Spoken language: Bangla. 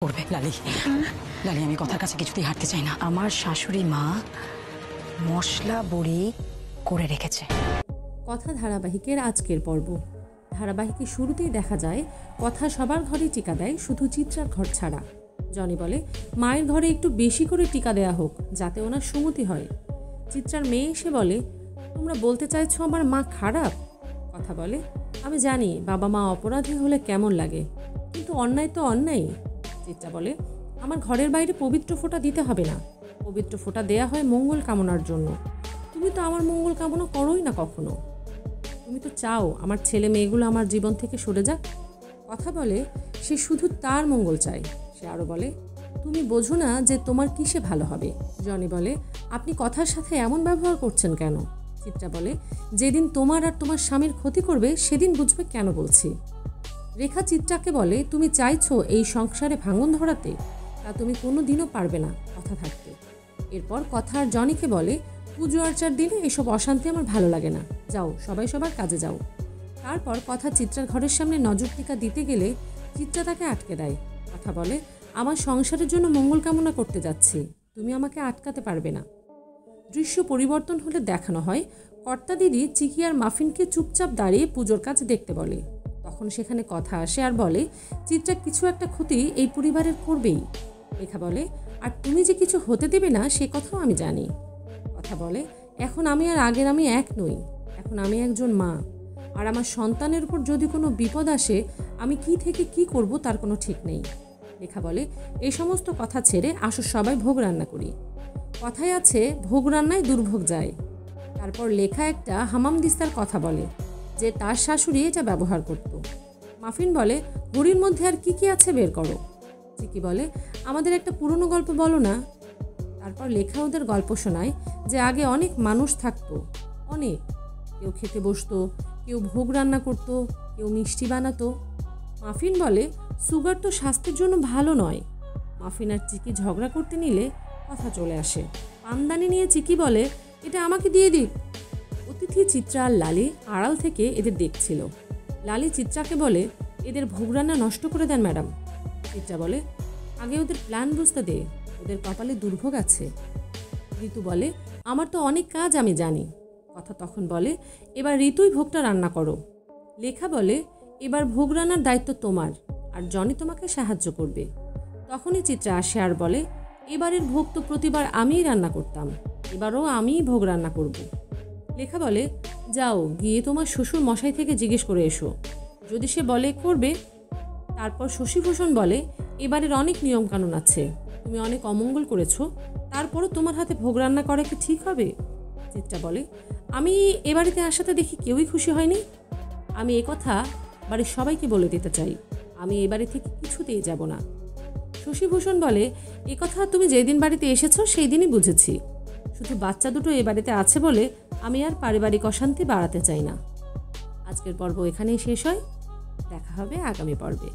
করবে লালি। লালি, আমি কথার কাছে কিছুতেই হাঁটতে চাই না। আমার শাশুড়ি মা মশলা বড়ি করে রেখেছে। কথা ধারাবাহিকের আজকের পর্ব। ধারাবাহিকের শুরুতেই দেখা যায় কথা সবার ঘরেই টিকা দেয়, শুধু চিত্রার ঘর ছাড়া। জনি বলে মায়ের ঘরে একটু বেশি করে টিকা দেয়া হোক, যাতে ওনার সুমতি হয়। চিত্রার মেয়ে এসে বলে, তোমরা বলতে চাইছো আমার মা খারাপ? কথা বলে, আমি জানি বাবা মা অপরাধী হলে কেমন লাগে, কিন্তু অন্যায় তো অন্যায়। চিত্রা বলে, আমার ঘরের বাইরে পবিত্র ফোঁটা দিতে হবে না, পবিত্র ফোঁটা দেয়া হয় মঙ্গল কামনার জন্য। তুমি তো আমার মঙ্গল কামনা করোই না কখনো। তুমি তো চাও আমার ছেলে মেয়েগুলো আমার জীবন থেকে সরে যাক। কথা বলে, সে শুধু তার মঙ্গল চায়। সে আরও বলে, তুমি বোঝো না যে তোমার কিসে ভালো হবে। জনি বলে, আপনি কথার সাথে এমন ব্যবহার করছেন কেন? চিত্রা বলে, যেদিন তোমার আর তোমার স্বামীর ক্ষতি করবে সেদিন বুঝবে কেন বলছি। রেখা চিত্রাকে বলে, তুমি চাইছো এই সংসারে ভাঙন ধরাতে, তা তুমি কোনো দিনও পারবে না কথা থাকতে। এরপর কথার জনিকে বলে, পুজো আর্চার দিনে এসব অশান্তি আমার ভালো লাগে না, যাও সবাই সবার কাজে যাও। তারপর কথা চিত্রার ঘরের সামনে নজর টিকা দিতে গেলে চিত্রা তাকে আটকে দেয়। কথা বলে, আমার সংসারের জন্য মঙ্গল কামনা করতে যাচ্ছি, তুমি আমাকে আটকাতে পারবে না। দৃশ্য পরিবর্তন হলে দেখানো হয় কর্তা দিদি চিকি আর মাফিনকে চুপচাপ দাঁড়িয়ে পুজোর কাজ দেখতে বলে। তখন সেখানে কথা আসে আর বলে, চিত্রা কিছু একটা ক্ষতি এই পরিবারের করবেই। রেখা বলে, আর তুমি যে কিছু হতে দেবে না সে কথাও আমি জানি। কথা বলে, এখন আমি আর আগের আমি এক নই, এখন আমি একজন মা, আর আমার সন্তানের উপর যদি কোনো বিপদ আসে আমি কি থেকে কি করব তার কোনো ঠিক নেই। রেখা বলে, এই সমস্ত কথা ছেড়ে আসো সবাই ভোগ রান্না করি। কথায় আছে ভোগ রান্নায় দুর্ভোগ যায়। তারপর লেখা একটা হামাম দিস্তার কথা বলে যে তার শাশুড়ি এটা ব্যবহার করত। মাফিন বলে, বুড়ির মধ্যে আর কি কি আছে বের করো। চিকি বলে, আমাদের একটা পুরনো গল্প বলো না। তারপর লেখা ওদের গল্প শোনায় যে আগে অনেক মানুষ থাকতো, অনেক, কেউ খেতে বসতো, কেউ ভোগ রান্না করতো, কেউ মিষ্টি বানাতো। মাফিন বলে, সুগার তো স্বাস্থ্যের জন্য ভালো নয়। মাফিন আর চিকি ঝগড়া করতে নিলে কথা চলে আসে। পানদানি নিয়ে চিকি বলে, এটা আমাকে দিয়ে দিক। অতিথি চিত্রা আর লালি আড়াল থেকে এদের দেখছিল। লালি চিত্রাকে বলে, এদের ভোগ রান্না নষ্ট করে দেন ম্যাডাম। চিত্রা বলে, আগে ওদের প্ল্যান বুঝতে দে, ওদের কপালে দুর্ভোগ আছে। ঋতু বলে, আমার তো অনেক কাজ আমি জানি। কথা তখন বলে, এবার ঋতুই ভোগটা রান্না করো। লেখা বলে, এবার ভোগ রান্নার দায়িত্ব তোমার, আর জনি তোমাকে সাহায্য করবে। তখনই চিত্রা আসে আর বলে, এবারের ভোগ তো প্রতিবার আমিই রান্না করতাম, এবারও আমিই ভোগ রান্না করব। লেখা বলে, যাও গিয়ে তোমার শ্বশুর মশাই থেকে জিজ্ঞেস করে এসো, যদি সে বলে করবে। তারপর শশীভূষণ বলে, এবারের অনেক নিয়মকানুন আছে, তুমি অনেক অমঙ্গল করেছো, তারপরও তোমার হাতে ভোগ রান্না করা কি ঠিক হবে? চিত্রা বলে, আমি এ বাড়িতে আসাতে দেখি কেউই খুশি হয়নি। আমি কথা বাড়ির সবাইকে বলে দিতে চাই, আমি এ বাড়ি থেকে কিছুতেই যাব না। শশীভূষণ বলে, কথা তুমি যেদিন বাড়িতে এসেছো সেই দিনই বুঝেছি, শুধু বাচ্চা দুটো এ বাড়িতে আছে বলে আমি আর পারিবারিক অশান্তি বাড়াতে চাই না। আজকের পর্ব এখানেই শেষ হয়, দেখা হবে আগামী পর্বে।